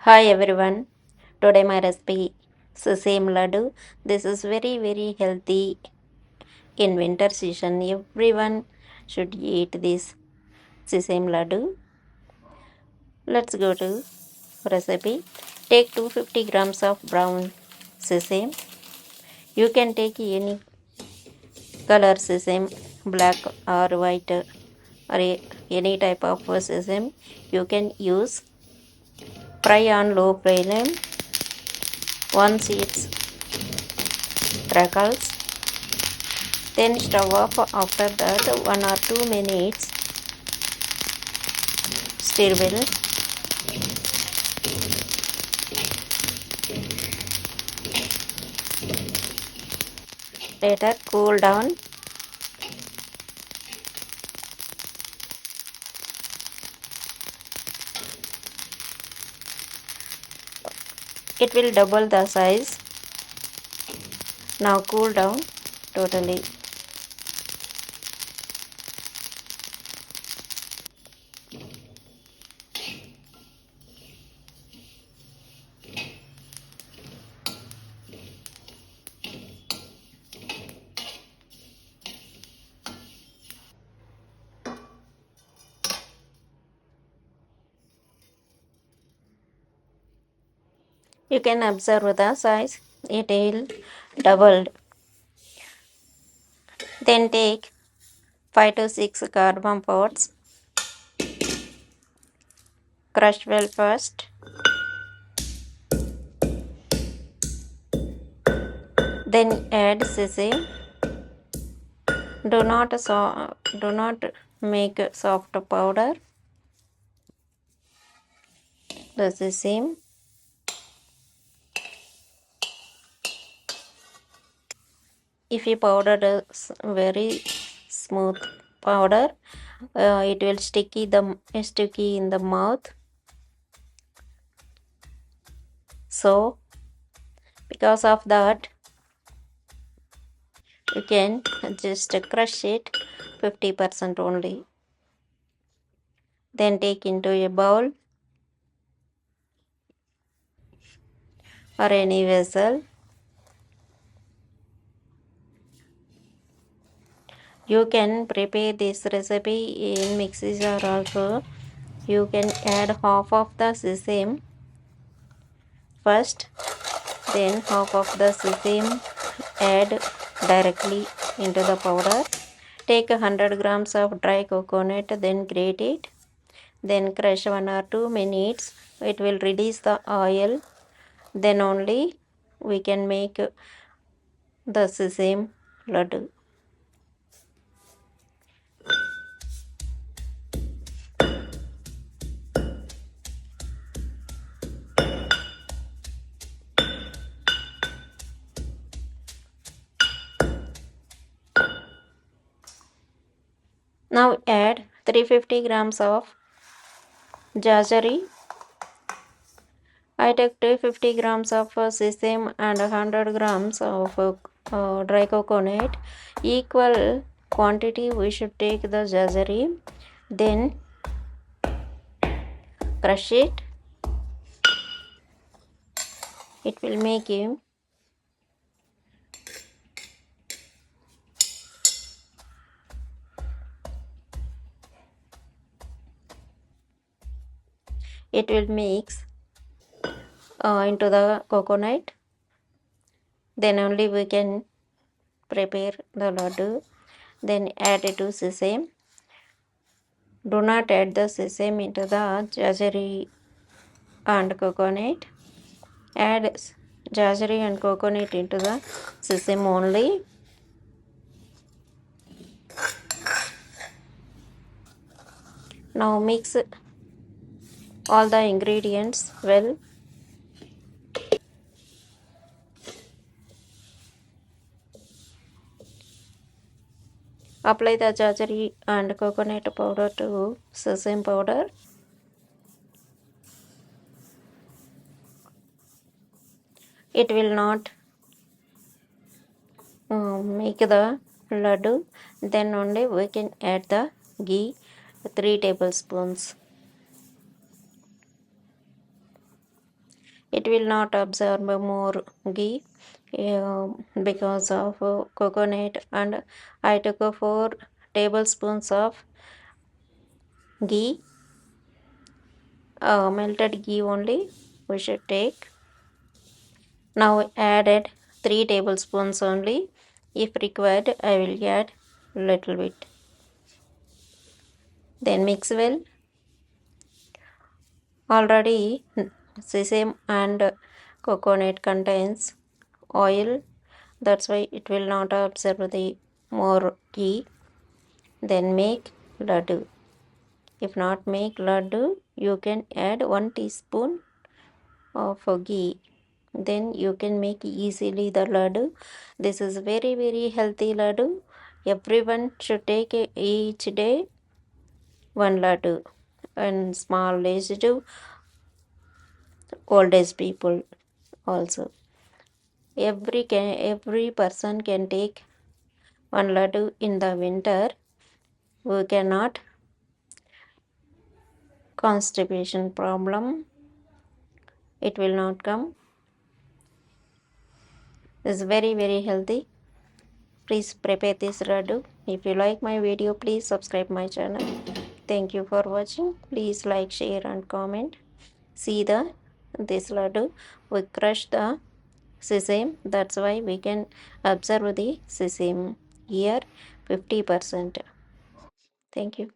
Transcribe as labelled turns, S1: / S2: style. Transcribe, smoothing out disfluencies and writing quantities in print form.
S1: Hi everyone. Today my recipe Sesame Laddu. This is very healthy in winter season. Everyone should eat this Sesame Laddu. Let's go to recipe. Take 250 grams of brown sesame. You can take any color sesame, black or white or any type of sesame. You can use. Fry on low flame. Once it crackles, then stove off. After that 1 or 2 minutes stir well. Later cool down. It will double the size. Now cool down totally. You can observe the size. It will doubled. Then take 5 to 6 cardamom pods. Crush well first. Then add sesame. Do not make soft powder. The sesame. If you powder very smooth powder, it will sticky in the mouth. So because of that, you can just crush it 50% only. Then take into a bowl or any vessel. You can prepare this recipe in mixer jar also. You can add half of the sesame first, then half of the sesame add directly into the powder. Take 100 grams of dry coconut, then grate it. Then crush 1 or 2 minutes. It will release the oil. Then only we can make the sesame laddu. Now add 350 grams of jaggery. I take 250 grams of sesame and 100 grams of dry coconut. Equal quantity we should take the jaggery. Then crush it. It will make you it will mix into the coconut. Then only we can prepare the laddu. Then add it to sesame. Do not add the sesame into the jaggery and coconut. Add jaggery and coconut into the sesame only. Now mix all the ingredients well. Apply the jaggery and coconut powder to sesame powder. It will not make the laddu. Then only we can add the ghee, 3 tablespoons. It will not absorb more ghee because of coconut, and I took 4 tablespoons of ghee, melted ghee only we should take. Now added 3 tablespoons only. If required, I will add little bit. Then mix well. Already sesame and coconut contains oil, that's why it will not absorb the more ghee. Then make laddu. If not make laddu, you can add 1 teaspoon of ghee. Then you can make easily the laddu. This is very very healthy laddu. Everyone should take each day 1 laddu, and small aged old age people also. Every person can take 1 laddu in the winter. We cannot constipation problem. It will not come. It's very very healthy. Please prepare this laddu. If you like my video, please subscribe my channel. Thank you for watching. Please like, share and comment. See this laddu. We crush the sesame. That's why we can observe the sesame here 50%. Thank you.